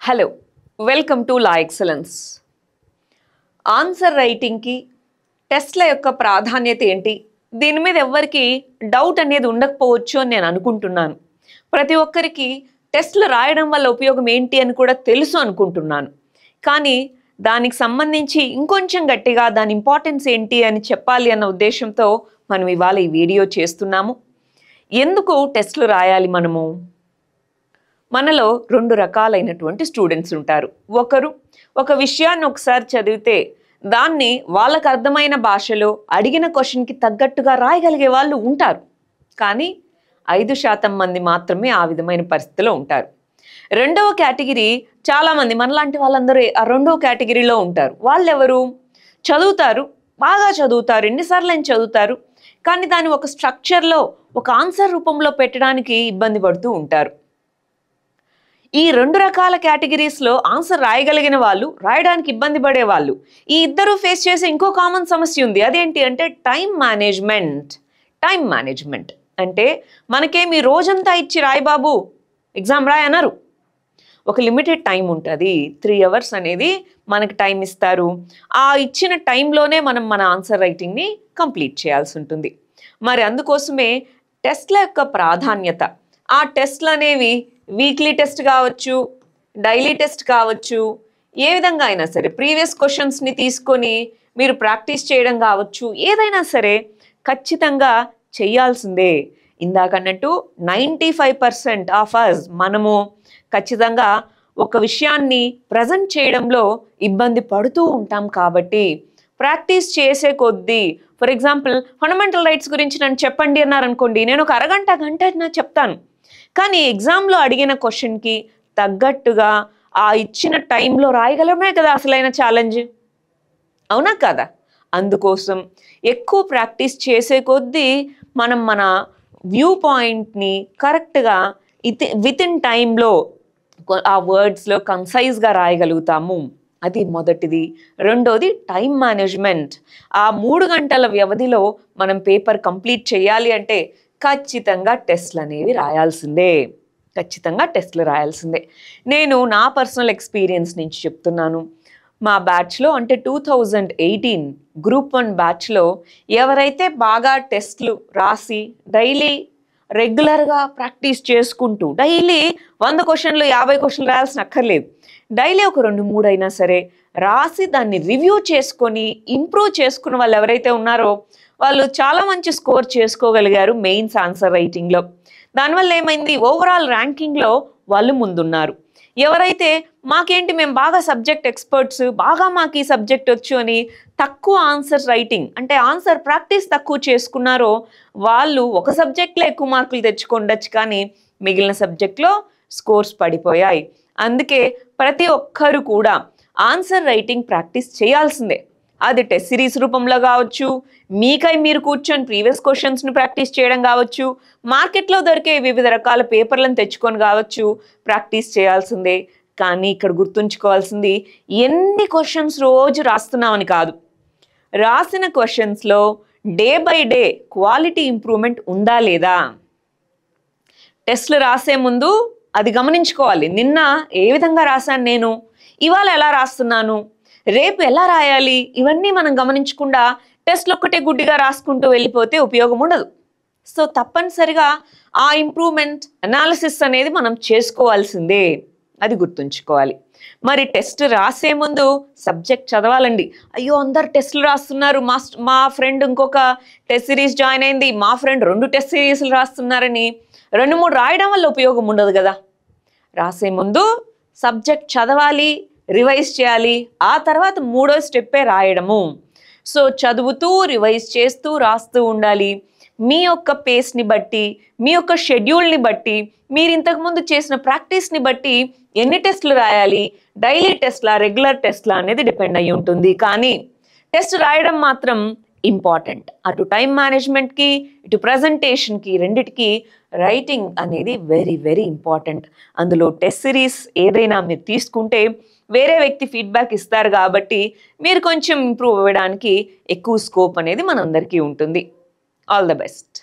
Hello welcome to law excellence. Answer రైటింగ్కి టెస్ట్ల యొక్క ప్రాధాన్యత ఏంటి, దీని మీద ఎవ్వరికి డౌట్ అనేది ఉండకపోవచ్చు అని నేను అనుకుంటున్నాను. ప్రతి ఒక్కరికి టెస్ట్లు రాయడం వల్ల ఉపయోగం ఏంటి అని కూడా తెలుసు అనుకుంటున్నాను. కానీ దానికి సంబంధించి ఇంకొంచెం గట్టిగా దాని ఇంపార్టెన్స్ ఏంటి అని చెప్పాలి అన్న ఉద్దేశంతో మనం ఇవాళ ఈ వీడియో చేస్తున్నాము. ఎందుకు టెస్ట్లు రాయాలి? మనలో రెండు రకాలైనటువంటి స్టూడెంట్స్ ఉంటారు. ఒకరు ఒక విషయాన్ని ఒకసారి చదివితే దాన్ని వాళ్ళకు అర్థమైన భాషలో అడిగిన క్వశ్చన్కి తగ్గట్టుగా రాయగలిగే వాళ్ళు ఉంటారు. కానీ 5% మంది మాత్రమే ఆ విధమైన పరిస్థితిలో ఉంటారు. రెండవ కేటగిరీ చాలామంది, మనలాంటి వాళ్ళందరూ ఆ రెండవ కేటగిరీలో ఉంటారు. వాళ్ళెవరు? చదువుతారు, బాగా చదువుతారు, ఎన్నిసార్లు అయినా చదువుతారు, కానీ దాన్ని ఒక స్ట్రక్చర్లో ఒక ఆన్సర్ రూపంలో పెట్టడానికి ఇబ్బంది పడుతూ ఉంటారు. ఈ రెండు రకాల కేటగిరీస్లో ఆన్సర్ రాయగలిగిన వాళ్ళు, రాయడానికి ఇబ్బంది పడే వాళ్ళు, ఈ ఇద్దరు ఫేస్ చేసే ఇంకో కామన్ సమస్య ఉంది. అదేంటి అంటే టైం మేనేజ్మెంట్. అంటే మనకేమి రోజంతా ఇచ్చి రాయి బాబు ఎగ్జామ్ రాయి అన్నారు. ఒక లిమిటెడ్ టైం ఉంటుంది, 3 hours అనేది మనకి టైం ఇస్తారు. ఆ ఇచ్చిన టైంలోనే మనం మన ఆన్సర్ రైటింగ్ని కంప్లీట్ చేయాల్సి ఉంటుంది. మరి అందుకోసమే టెస్ట్ల యొక్క ప్రాధాన్యత. ఆ టెస్ట్లు అనేవి వీక్లీ టెస్ట్ కావచ్చు, డైలీ టెస్ట్ కావచ్చు, ఏ విధంగా అయినా సరే ప్రీవియస్ క్వశ్చన్స్ని తీసుకొని మీరు ప్రాక్టీస్ చేయడం కావచ్చు, ఏదైనా సరే ఖచ్చితంగా చేయాల్సిందే. ఇందాకన్నట్టు 95% ఆఫ్ అస్ మనము ఖచ్చితంగా ఒక విషయాన్ని ప్రజెంట్ చేయడంలో ఇబ్బంది పడుతూ ఉంటాం. కాబట్టి ప్రాక్టీస్ చేసే కొద్దీ, ఫర్ ఎగ్జాంపుల్ ఫండమెంటల్ రైట్స్ గురించి నన్ను చెప్పండి అన్నారనుకోండి, నేను ఒక గంట చెప్తాను. కానీ ఎగ్జామ్లో అడిగిన క్వశ్చన్కి తగ్గట్టుగా ఆ ఇచ్చిన టైంలో రాయగలమే కదా అసలైన ఛాలెంజ్, అవునా కదా? అందుకోసం ఎక్కువ ప్రాక్టీస్ చేసే కొద్దీ మనం మన వ్యూ పాయింట్ని కరెక్ట్గా విత్ ఇన్ టైంలో ఆ వర్డ్స్లో కన్సైజ్గా రాయగలుగుతాము. అది మొదటిది. రెండోది టైం మేనేజ్మెంట్. ఆ 3 గంటల వ్యవధిలో మనం పేపర్ కంప్లీట్ చేయాలి అంటే ఖచ్చితంగా టెస్ట్లు అనేవి రాయాల్సిందే. నేను నా పర్సనల్ ఎక్స్పీరియన్స్ నుంచి చెప్తున్నాను. మా బ్యాచ్లో అంటే 2018 గ్రూప్ 1 బ్యాచ్లో ఎవరైతే బాగా టెస్ట్లు రాసి డైలీ రెగ్యులర్గా ప్రాక్టీస్ చేసుకుంటూ, డైలీ 100 క్వశ్చన్లు 50 క్వశ్చన్లు రాయాల్సిన అక్కర్లేదు, డైలీ ఒక 2-3 అయినా సరే రాసి దాన్ని రివ్యూ చేసుకొని ఇంప్రూవ్ చేసుకున్న వాళ్ళు ఎవరైతే ఉన్నారో వాళ్ళు చాలా మంచి స్కోర్ చేసుకోగలిగారు మెయిన్స్ ఆన్సర్ రైటింగ్లో. దానివల్ల ఏమైంది, ఓవరాల్ ర్యాంకింగ్లో వాళ్ళు ముందున్నారు. ఎవరైతే మేము బాగా సబ్జెక్ట్ ఎక్స్పర్ట్స్, బాగా మాకు ఈ సబ్జెక్ట్ వచ్చు అని తక్కువ ఆన్సర్ రైటింగ్ అంటే ఆన్సర్ ప్రాక్టీస్ తక్కువ చేసుకున్నారో వాళ్ళు ఒక సబ్జెక్ట్లో ఎక్కువ మార్కులు తెచ్చుకోండొచ్చు, కానీ మిగిలిన సబ్జెక్ట్లో స్కోర్స్ పడిపోయాయి. అందుకే ప్రతి ఒక్కరు కూడా ఆన్సర్ రైటింగ్ ప్రాక్టీస్ చేయాల్సిందే. అది టెస్ట్ సిరీస్ రూపంలో కావచ్చు, మీకై మీరు కూర్చొని ప్రీవియస్ క్వశ్చన్స్ని ప్రాక్టీస్ చేయడం కావచ్చు, మార్కెట్లో దొరికే వివిధ రకాల పేపర్లను తెచ్చుకొని కావచ్చు, ప్రాక్టీస్ చేయాల్సిందే. కానీ ఇక్కడ గుర్తుంచుకోవాల్సింది, ఎన్ని క్వశ్చన్స్ రోజు రాస్తున్నామని కాదు, రాసిన క్వశ్చన్స్లో day by day quality improvement ఉందా లేదా. టెస్ట్లు రాసే ముందు అది గమనించుకోవాలి. నిన్న ఏ విధంగా రాశాను నేను, ఇవాళ ఎలా రాస్తున్నాను, రేపు ఎలా రాయాలి, ఇవన్నీ మనం గమనించకుండా టెస్ట్లు ఒక్కటే గుడ్డిగా రాసుకుంటూ వెళ్ళిపోతే ఉపయోగం ఉండదు. సో తప్పనిసరిగా ఆ ఇంప్రూవ్మెంట్ అనాలిసిస్ అనేది మనం చేసుకోవాల్సిందే, అది గుర్తుంచుకోవాలి. మరి టెస్ట్ రాసే ముందు సబ్జెక్ట్ చదవాలండి. అయ్యో అందరు టెస్టులు రాస్తున్నారు, మా ఫ్రెండ్ ఇంకొక టెస్ట్ సిరీస్ జాయిన్ అయింది, మా ఫ్రెండ్ 2 టెస్ట్ సిరీస్లు రాస్తున్నారని 2-3 రాయడం వల్ల ఉపయోగం ఉండదు కదా. రాసే ముందు సబ్జెక్ట్ చదవాలి, రివైజ్ చేయాలి, ఆ తర్వాత 3వ స్టెప్పే రాయడము. సో చదువుతూ రివైజ్ చేస్తూ రాస్తూ ఉండాలి. మీ యొక్క పేస్ని బట్టి, మీ యొక్క షెడ్యూల్ని బట్టి, మీరు ఇంతకుముందు చేసిన ప్రాక్టీస్ని బట్టి ఎన్ని టెస్టులు రాయాలి, డైలీ టెస్ట్లా రెగ్యులర్ టెస్ట్లా అనేది డిపెండ్ అయ్యి ఉంటుంది. కానీ టెస్ట్ రాయడం మాత్రం ఇంపార్టెంట్. అటు టైం మేనేజ్మెంట్కి, ఇటు ప్రజెంటేషన్కి, రెండిటికి రైటింగ్ అనేది వెరీ వెరీ ఇంపార్టెంట్. అందులో టెస్ట్ సిరీస్ ఏదైనా మీరు తీసుకుంటే వేరే వ్యక్తి ఫీడ్బ్యాక్ ఇస్తారు కాబట్టి మీరు కొంచెం ఇంప్రూవ్ అవ్వడానికి ఎక్కువ స్కోప్ అనేది మనందరికీ ఉంటుంది. All the best.